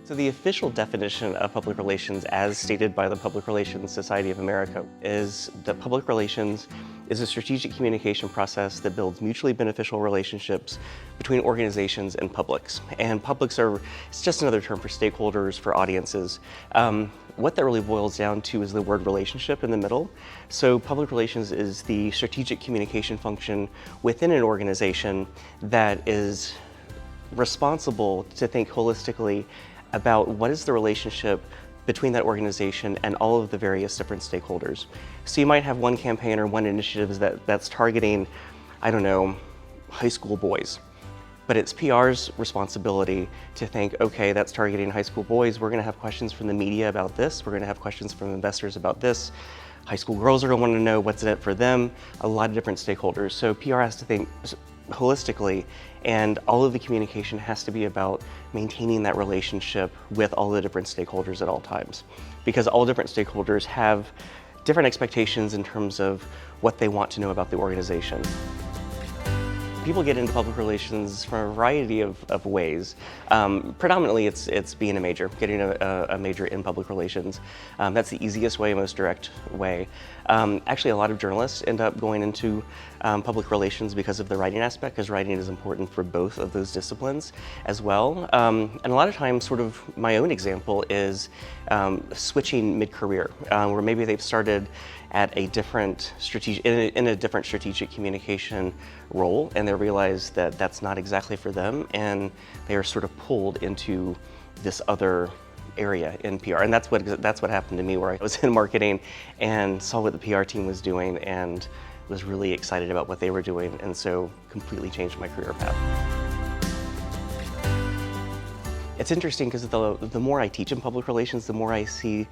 So the official definition of public relations as stated by the Public Relations Society of America is that public relations is a strategic communication process that builds mutually beneficial relationships between organizations and publics. And publics it's just another term for stakeholders, for audiences. What that really boils down to is the word relationship in the middle. So public relations is the strategic communication function within an organization that is responsible to think holistically about what is the relationship between that organization and all of the various different stakeholders. So you might have one campaign or one initiative that's targeting, I don't know, high school boys. But it's PR's responsibility to think, okay, that's targeting high school boys. We're gonna have questions from the media about this. We're gonna have questions from investors about this. High school girls are gonna wanna know what's in it for them. A lot of different stakeholders. So PR has to think holistically, and all of the communication has to be about maintaining that relationship with all the different stakeholders at all times. Because all different stakeholders have different expectations in terms of what they want to know about the organization. People get into public relations from a variety of ways. Predominantly, it's being a major, getting a major in public relations. That's the easiest way, most direct way. Actually, a lot of journalists end up going into public relations because of the writing aspect, because writing is important for both of those disciplines as well. And a lot of times, sort of my own example is switching mid-career, where maybe they've started at a different in a different strategic communication role, and they realize that that's not exactly for them, and they are sort of pulled into this other area in PR. And that's what happened to me, where I was in marketing and saw what the PR team was doing and was really excited about what they were doing, and so completely changed my career path. It's interesting because the more I teach in public relations, the more I see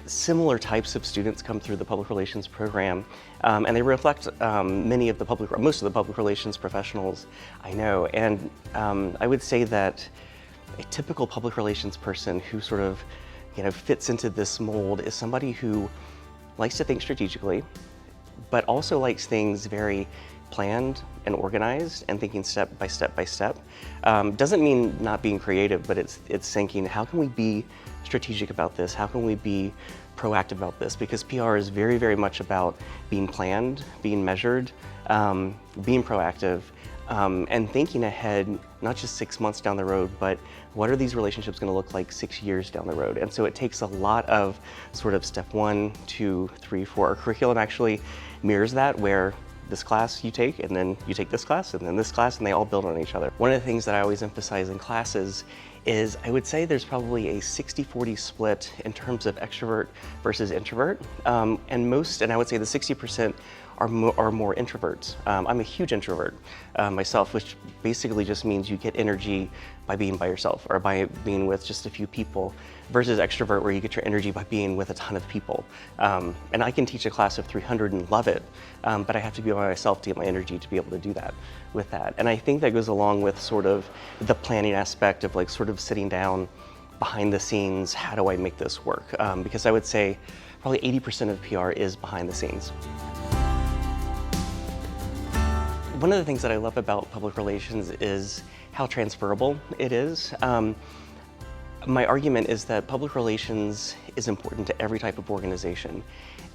similar types of students come through the public relations program, and they reflect most of the public relations professionals I know. And I would say that a typical public relations person who sort of, fits into this mold is somebody who likes to think strategically, but also likes things very planned and organized and thinking step by step by step. Doesn't mean not being creative, but it's thinking, how can we be strategic about this? How can we be proactive about this? Because PR is very, very much about being planned, being measured, being proactive, and thinking ahead, not just 6 months down the road, but what are these relationships going to look like 6 years down the road? And so it takes a lot of sort of step 1, 2, 3, 4. Our curriculum actually mirrors that, where this class you take, and then you take this class, and then this class, and they all build on each other. One of the things that I always emphasize in classes is I would say there's probably a 60-40 split in terms of extrovert versus introvert. And I would say the 60% are more introverts. I'm a huge introvert myself, which basically just means you get energy by being by yourself or by being with just a few people, versus extrovert, where you get your energy by being with a ton of people. And I can teach a class of 300 and love it, but I have to be by myself to get my energy to be able to do that with that. And I think that goes along with sort of the planning aspect of sort of sitting down behind the scenes, how do I make this work? Because I would say probably 80% of PR is behind the scenes. One of the things that I love about public relations is how transferable it is. My argument is that public relations is important to every type of organization.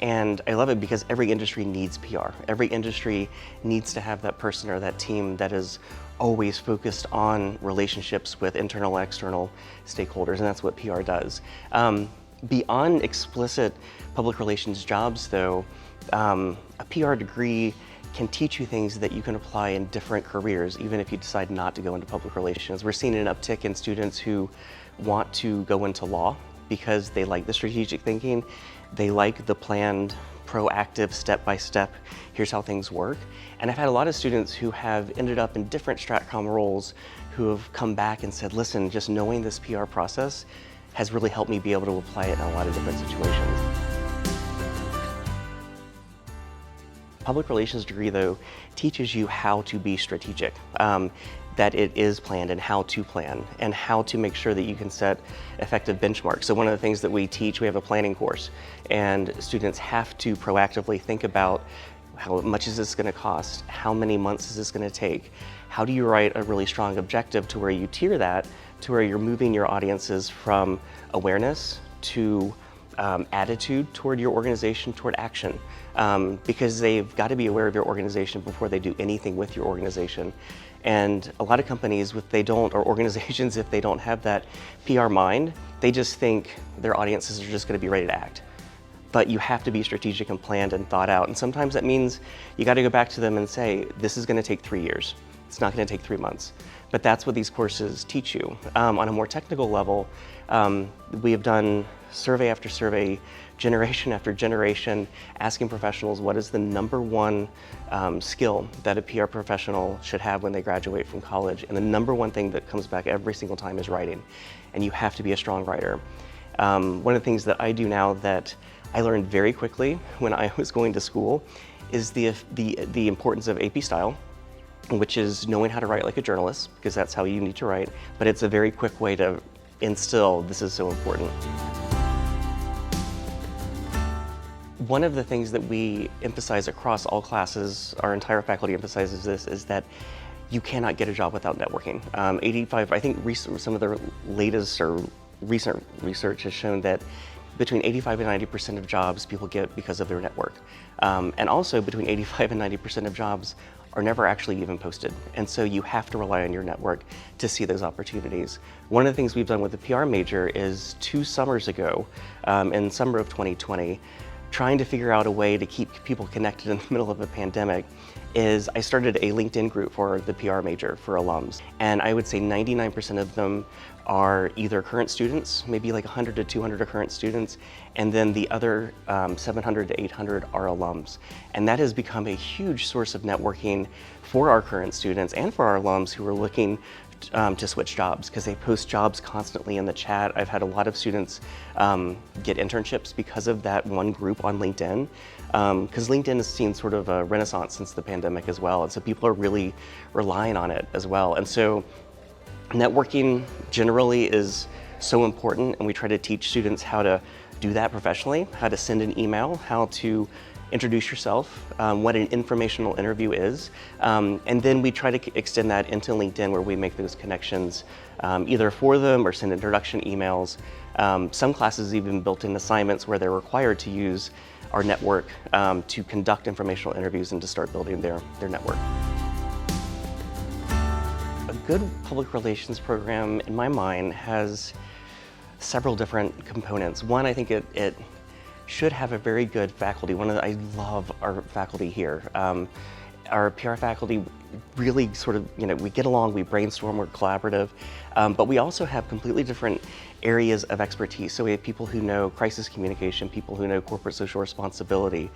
And I love it because every industry needs PR. Every industry needs to have that person or that team that is always focused on relationships with internal and external stakeholders, and that's what PR does. Beyond explicit public relations jobs, though, a PR degree can teach you things that you can apply in different careers, even if you decide not to go into public relations. We're seeing an uptick in students who want to go into law because they like the strategic thinking, they like the planned, proactive, step-by-step, here's how things work. And I've had a lot of students who have ended up in different Stratcom roles who have come back and said, listen, just knowing this PR process has really helped me be able to apply it in a lot of different situations. Public relations degree, though, teaches you how to be strategic, that it is planned and how to plan and how to make sure that you can set effective benchmarks. So one of the things that we teach, we have a planning course, and students have to proactively think about how much is this going to cost, how many months is this going to take, how do you write a really strong objective to where you tier that to where you're moving your audiences from awareness to attitude toward your organization, toward action, because they've got to be aware of your organization before they do anything with your organization. And a lot of companies, if they don't, or organizations, if they don't have that PR mind, they just think their audiences are just going to be ready to act. But you have to be strategic and planned and thought out. And sometimes that means you got to go back to them and say, this is going to take 3 years. It's not going to take 3 months. But that's what these courses teach you. On a more technical level, we have done survey after survey, generation after generation, asking professionals what is the #1 skill that a PR professional should have when they graduate from college. And the #1 thing that comes back every single time is writing. And you have to be a strong writer. One of the things that I do now that I learned very quickly when I was going to school is the importance of AP style, which is knowing how to write like a journalist, because that's how you need to write, but it's a very quick way to instill this is so important. One of the things that we emphasize across all classes, our entire faculty emphasizes this, is that you cannot get a job without networking. I think some of the latest or recent research has shown that between 85 and 90% of jobs people get because of their network. And also between 85 and 90% of jobs are never actually even posted. And so you have to rely on your network to see those opportunities. One of the things we've done with the PR major is 2 summers ago, in summer of 2020, trying to figure out a way to keep people connected in the middle of a pandemic, is I started a LinkedIn group for the PR major for alums. And I would say 99% of them are either current students, maybe like 100 to 200 are current students, and then the other 700 to 800 are alums. And that has become a huge source of networking for our current students and for our alums who are looking to switch jobs, because they post jobs constantly in the chat. I've had a lot of students get internships because of that one group on LinkedIn, because LinkedIn has seen sort of a renaissance since the pandemic as well, and so people are really relying on it as well. And so networking generally is so important, and we try to teach students how to do that professionally, how to send an email, how to introduce yourself, what an informational interview is, and then we try to extend that into LinkedIn, where we make those connections either for them or send introduction emails. Some classes even built in assignments where they're required to use our network to conduct informational interviews and to start building their network. A good public relations program, in my mind, has several different components. One, I think it should have a very good faculty. I love our faculty here. Our PR faculty really sort of, we get along, we brainstorm, we're collaborative, but we also have completely different areas of expertise. So we have people who know crisis communication, people who know corporate social responsibility,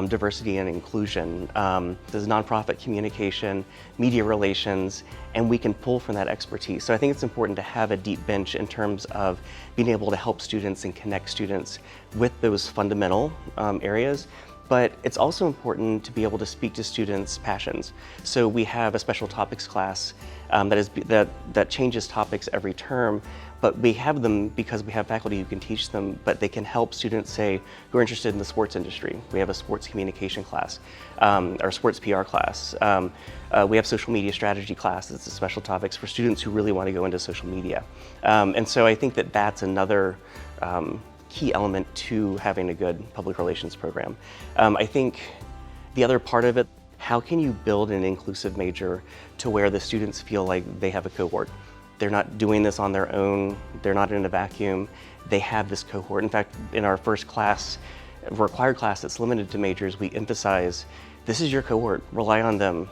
diversity and inclusion, there's nonprofit communication, media relations, and we can pull from that expertise. So I think it's important to have a deep bench in terms of being able to help students and connect students with those fundamental areas. But it's also important to be able to speak to students' passions. So we have a special topics class that changes topics every term, but we have them because we have faculty who can teach them, but they can help students, say, who are interested in the sports industry. We have a sports communication class, or sports PR class. We have social media strategy class. It's a special topics for students who really want to go into social media. And so I think that that's another key element to having a good public relations program. I think the other part of it, how can you build an inclusive major to where the students feel like they have a cohort? They're not doing this on their own, they're not in a vacuum, they have this cohort. In fact, in our first class, required class that's limited to majors, we emphasize, this is your cohort, rely on them,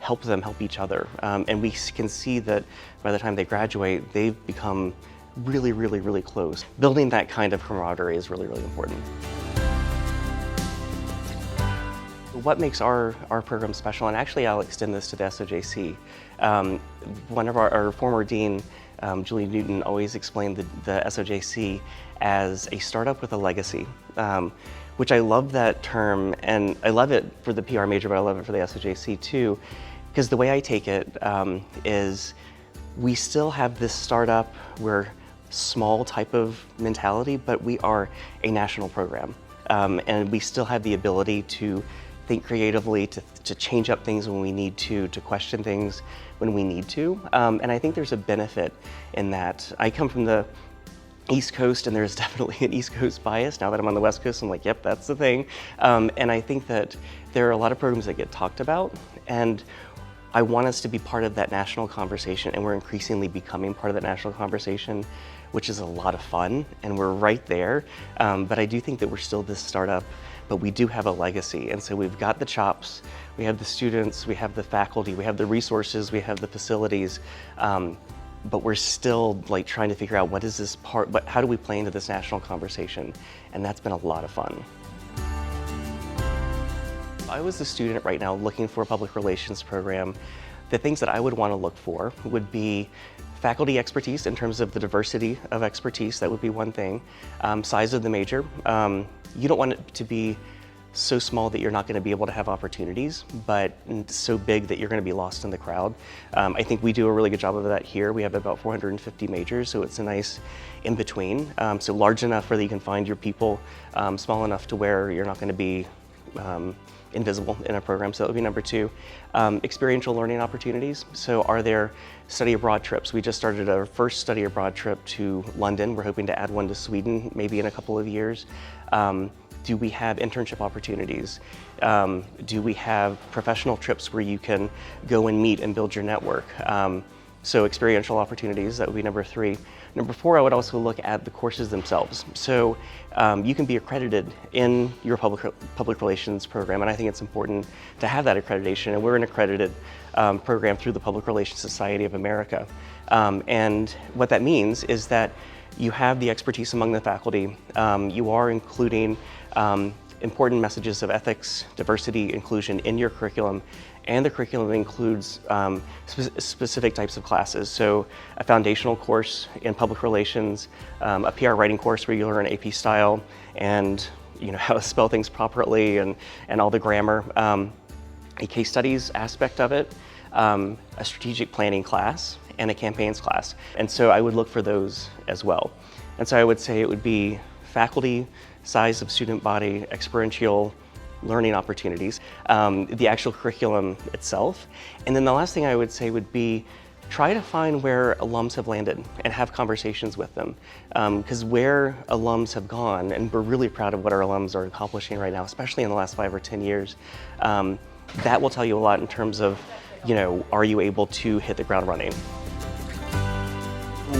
help each other. And we can see that by the time they graduate, they've become really, really, really close. Building that kind of camaraderie is really, really important. What makes our program special, and actually I'll extend this to the SOJC. One of our former dean, Julie Newton, always explained the SOJC as a startup with a legacy, which I love that term, and I love it for the PR major, but I love it for the SOJC too, because the way I take it is we still have this startup, we're small type of mentality, but we are a national program. And we still have the ability to think creatively, to change up things when we need to question things when we need to. And I think there's a benefit in that. I come from the East Coast, and there's definitely an East Coast bias. Now that I'm on the West Coast, I'm like, yep, that's the thing. And I think that there are a lot of programs that get talked about, and I want us to be part of that national conversation, and we're increasingly becoming part of that national conversation, which is a lot of fun, and we're right there. But I do think that we're still this startup, but we do have a legacy. And so we've got the chops, we have the students, we have the faculty, we have the resources, we have the facilities, but we're still like trying to figure out what is this part, how do we play into this national conversation? And that's been a lot of fun. If I was a student right now looking for a public relations program, the things that I would want to look for would be faculty expertise in terms of the diversity of expertise. That would be one thing. Size of the major. You don't want it to be so small that you're not going to be able to have opportunities, but so big that you're going to be lost in the crowd. I think we do a really good job of that here. We have about 450 majors, so it's a nice in between. So large enough where you can find your people, small enough to where you're not going to be invisible in a program. So that would be number two. Experiential learning opportunities. So are there study abroad trips? We just started our first study abroad trip to London. We're hoping to add one to Sweden maybe in a couple of years. Do we have internship opportunities? Do we have professional trips where you can go and meet and build your network? So experiential opportunities, that would be number three. Number four, I would also look at the courses themselves. So you can be accredited in your public relations program, and I think it's important to have that accreditation. And we're an accredited program through the Public Relations Society of America. And what that means is that you have the expertise among the faculty. You are including important messages of ethics, diversity, inclusion in your curriculum, and the curriculum includes specific types of classes. So a foundational course in public relations, a PR writing course where you learn AP style and how to spell things properly and all the grammar, a case studies aspect of it, a strategic planning class, and a campaigns class. And so I would look for those as well. And so I would say it would be faculty, size of student body, experiential learning opportunities, the actual curriculum itself. And then the last thing I would say would be try to find where alums have landed and have conversations with them. Because where alums have gone, and we're really proud of what our alums are accomplishing right now, especially in the last 5 or 10 years, that will tell you a lot in terms of, are you able to hit the ground running?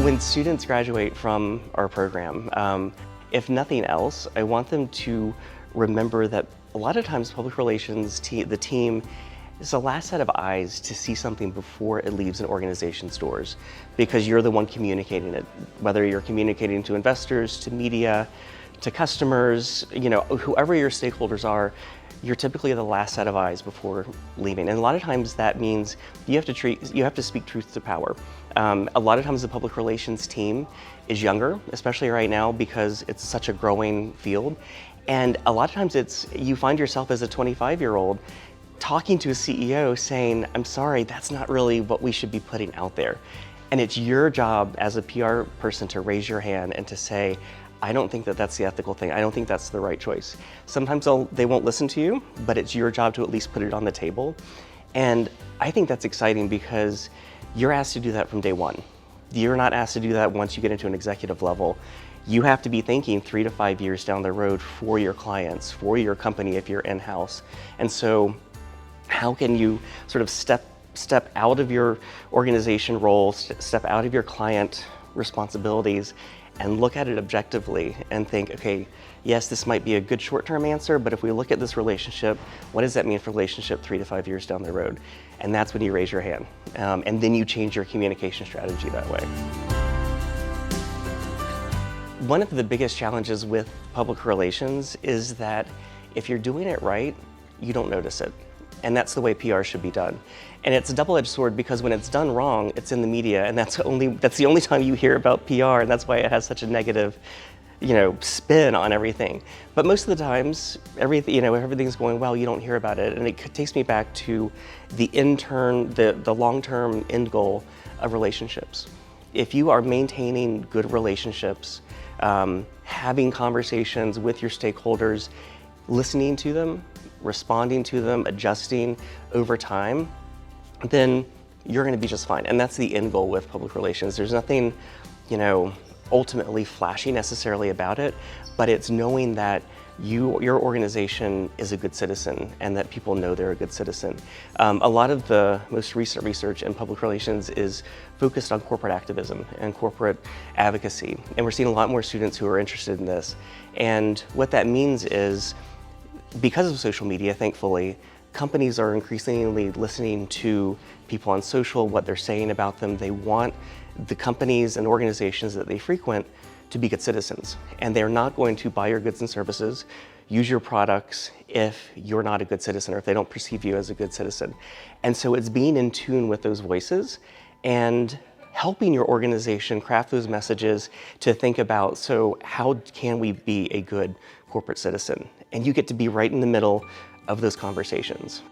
When students graduate from our program, if nothing else, I want them to remember that a lot of times public relations, the team, is the last set of eyes to see something before it leaves an organization's doors, because you're the one communicating it, whether you're communicating to investors, to media, to customers, whoever your stakeholders are, you're typically the last set of eyes before leaving. And a lot of times that means you have to speak truth to power. A lot of times the public relations team is younger, especially right now because it's such a growing field. And a lot of times you find yourself as a 25-year-old talking to a CEO saying, I'm sorry, that's not really what we should be putting out there. And it's your job as a PR person to raise your hand and to say, I don't think that that's the ethical thing. I don't think that's the right choice. Sometimes they won't listen to you, but it's your job to at least put it on the table. And I think that's exciting because you're asked to do that from day one. You're not asked to do that once you get into an executive level. You have to be thinking 3 to 5 years down the road for your clients, for your company if you're in-house. And so how can you sort of step out of your organization role, step out of your client responsibilities, and look at it objectively and think, okay, yes, this might be a good short-term answer, but if we look at this relationship, what does that mean for relationship 3 to 5 years down the road? And that's when you raise your hand. And then you change your communication strategy that way. One of the biggest challenges with public relations is that if you're doing it right, you don't notice it. And that's the way PR should be done. And it's a double-edged sword because when it's done wrong, it's in the media, and that's the only time you hear about PR, and that's why it has such a negative, spin on everything. But most of the times, everything's going well, you don't hear about it. And it takes me back to the long-term end goal of relationships. If you are maintaining good relationships, having conversations with your stakeholders, listening to them, responding to them, adjusting over time, then you're going to be just fine. And that's the end goal with public relations. There's nothing, ultimately flashy necessarily about it, but it's knowing that your organization is a good citizen and that people know they're a good citizen. A lot of the most recent research in public relations is focused on corporate activism and corporate advocacy. And we're seeing a lot more students who are interested in this. And what that means is, because of social media, thankfully, companies are increasingly listening to people on social, what they're saying about them. They want the companies and organizations that they frequent to be good citizens. And they're not going to buy your goods and services, use your products if you're not a good citizen or if they don't perceive you as a good citizen. And so it's being in tune with those voices and helping your organization craft those messages to think about, so how can we be a good corporate citizen? And you get to be right in the middle of those conversations.